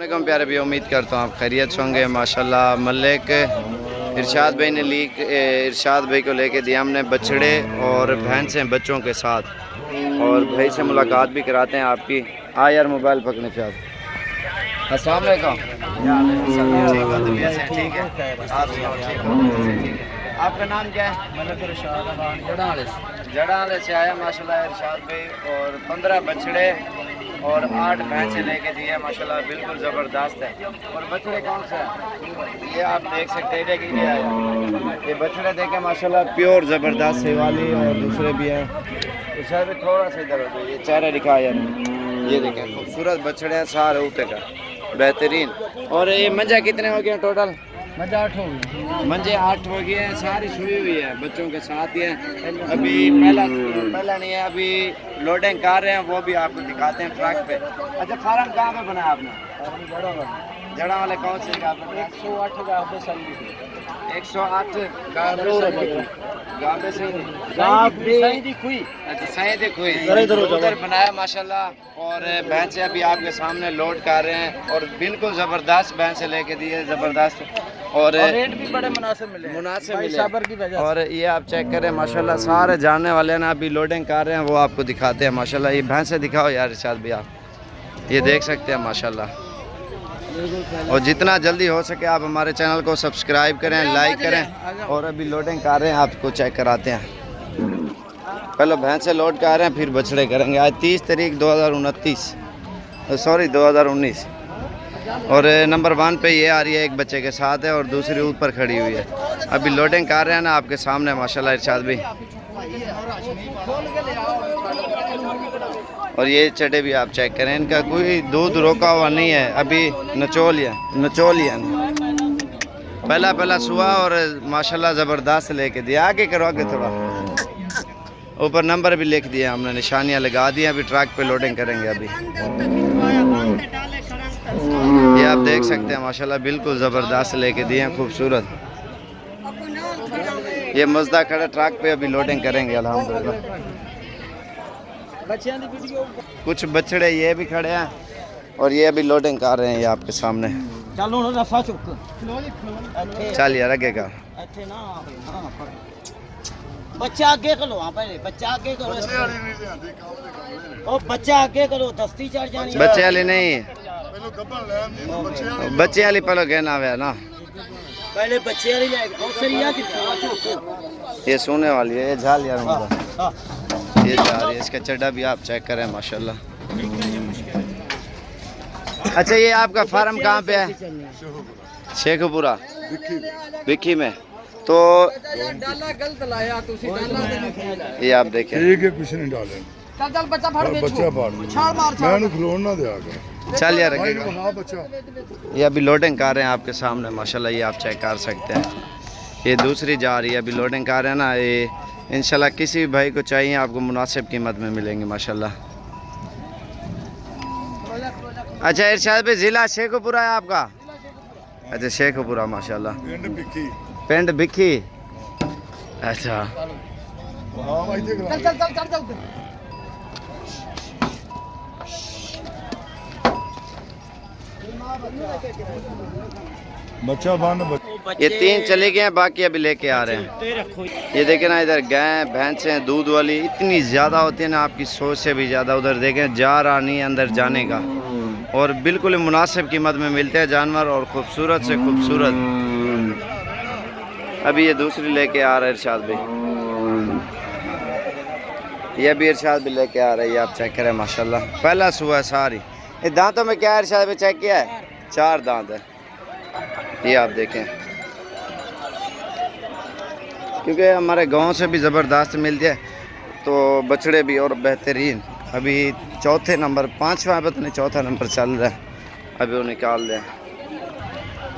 वालेकुम प्यारे भी, उम्मीद करता हूँ आप खैरियत होंगे। माशाल्लाह मलिक इरशाद भाई ने इरशाद भाई को लेके दिया हमने बछड़े और भैंसें बच्चों के साथ, और भाई से मुलाकात भी कराते हैं आपकी। यार मोबाइल पकड़ने पे अस्सलाम वालेकुम। ठीक है, आपका नाम क्या है? जड़ाले से आया माशाल्लाह इरशाद भाई, और 15 बछड़े और 8 भैंसें लेके दिए माशाल्लाह, बिल्कुल ज़बरदस्त है। और बछड़े कौन सा है ये आप देख सकते हैं कि ये आया, ये बछड़े देखे माशाल्लाह प्योर ज़बरदस्त सेवाली, और दूसरे भी हैं। इरशाद भाई थोड़ा सा इधर हो, ये चेहरा दिखाया ये देखें, खूबसूरत बछड़े हैं सारे ऊपर का, बेहतरीन। और ये मंजा कितने हो गए टोटल? मंजे 8 हो गए। मंजे 8 हो गए हैं, सारी सुई हुई है, बच्चों के साथ ही है। अभी पहला नहीं है, अभी लोडिंग कर रहे हैं, वो भी आपको दिखाते हैं ट्रक पे। अच्छा, फार्म कहाँ पे बनाया आपने? जड़ा वाले कौन से? 108 का 108 गाँव से उधर बनाया माशाल्लाह। और भैंसे अभी आपके सामने लोड कर रहे हैं, और बिल्कुल ज़बरदस्त भैंसे लेके दिए, ज़बरदस्त। और रेट भी बड़े मुनासिब मिले की वजह। और ये आप चेक करें माशाल्लाह, सारे जानने वाले ना अभी लोडिंग कर रहे हैं, वो आपको दिखाते हैं माशाल्लाह। ये भैंसे दिखाओ यार इरशाद भी, आप ये देख सकते हैं माशाल्लाह। और जितना जल्दी हो सके आप हमारे चैनल को सब्सक्राइब करें, लाइक करें। और अभी लोडिंग कर रहे हैं, आपको चेक कराते हैं। पहले भैंसे लोड कर रहे हैं, फिर बछड़े करेंगे। आज 30 तारीख 2019। और नंबर 1 पे ये आ रही है, एक बच्चे के साथ है, और दूसरी ऊपर खड़ी हुई है। अभी लोडिंग कर रहे हैं ना आपके सामने माशाल्लाह इरशाद भी। और ये चटे भी आप चेक करें, इनका कोई दूध रोका हुआ नहीं है, अभी नचोलिया पहला सुआ, और माशाल्लाह ज़बरदस्त लेके दिया। आगे करो, आगे थोड़ा, ऊपर नंबर भी लिख दिया हमने, निशानियाँ लगा दी। अभी ट्रक पे लोडिंग करेंगे। अभी ये आप देख सकते हैं माशाल्लाह, बिल्कुल ज़बरदस्त लेके दिए हैं, खूबसूरत। ये मज़दा खड़ा ट्रक पे, अभी लोडिंग करेंगे अल्हम्दुलिल्लाह। कुछ बछड़े ये भी खड़े हैं, और ये अभी लोडिंग कर रहे हैं, ये आपके सामने। चल यार आगे का बच्चा आगे करो, बच्चा आगे करो, बच्चा आगे करो, दस्ती चढ़ जानी। बच्चे वाली नहीं, बच्चे वाली पहले कहना हुआ ना, पहले बच्चे वाली ये सोने वाली है, ये झाल यार ये जा रही है। इसका चड्डा भी आप चेक करें माशाल्लाह। अच्छा, ये आपका फार्म कहाँ पे है? शेखपुरा विक्की में। तो गलत लाया, ये आप देखें, कुछ नहीं डाले, चल यार ये अभी लोडिंग कर रहे हैं आपके सामने माशाल्लाह, ये आप चेक कर सकते हैं। ये दूसरी जा रही है, अभी लोडिंग कर रहे हैं ना। ये इंशाल्लाह किसी भी भाई को चाहिए आपको मुनासिब कीमत में मिलेंगे माशाल्लाह। अच्छा इरशाद भाई, ज़िला शेखपुरा है आपका? अच्छा शेखपुरा माशाल्लाह, पिंड बिक्की। अच्छा बच्चा ये 3 चले गए हैं, बाकी अभी लेके आ रहे हैं। ये देखें ना, इधर गाय भैंसें दूध वाली इतनी ज़्यादा होती है ना, आपकी सोच से भी ज़्यादा। उधर देखें जा रहा नहीं है अंदर जाने का, और बिल्कुल मुनासिब कीमत में मिलते हैं जानवर, और खूबसूरत से खूबसूरत। अभी ये दूसरी लेके आ रहा है इरशाद भाई, ये भी इरशाद भी लेके आ रही है, आप चेक करें माशाल्लाह। पहला सुआ है सारी। ये दांतों में क्या है इरशाद भाई, चेक किया है? 4 दांत है, ये आप देखें। क्योंकि हमारे गांव से भी ज़बरदस्त मिलती है, तो बछड़े भी और बेहतरीन। अभी 4थे नंबर, 5वां पता नहीं 4था नंबर चल रहा है, अभी वो निकाल रहे हैं।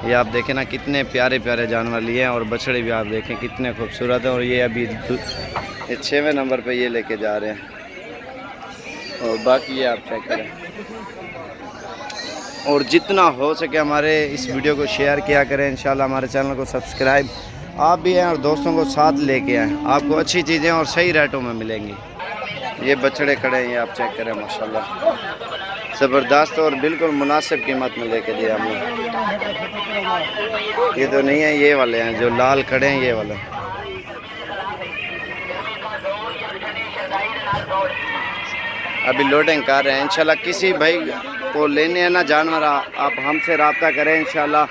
ये आप देखें ना, कितने प्यारे प्यारे जानवर लिए हैं, और बछड़े भी आप देखें कितने खूबसूरत हैं। और ये अभी 6वें नंबर पे ये लेके जा रहे हैं, और बाकी ये आप चेक करें। और जितना हो सके हमारे इस वीडियो को शेयर किया करें, इंशाल्लाह हमारे चैनल को सब्सक्राइब आप भी हैं, और दोस्तों को साथ लेके आएँ, आपको अच्छी चीज़ें और सही रेटों में मिलेंगी। ये बछड़े खड़े हैं, ये आप चेक करें माशाल्लाह, ज़बरदस्त और बिल्कुल मुनासिब कीमत में लेके दिया हमने। ये तो नहीं है, ये वाले हैं जो लाल खड़े हैं, ये वाले। अभी लोडिंग कर रहे हैं। इंशाल्लाह किसी भाई को लेने हैं ना जानवर, आप हमसे रब्ता करें। इंशाल्लाह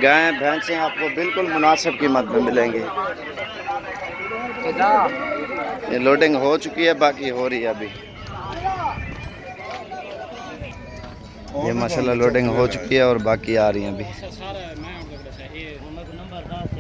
गाय भैंसें आपको बिल्कुल मुनासिब कीमत में मिलेंगी। ये लोडिंग हो चुकी है, बाकी हो रही है अभी। ये माशाल्लाह लोडिंग हो चुकी है और बाकी आ रही है अभी।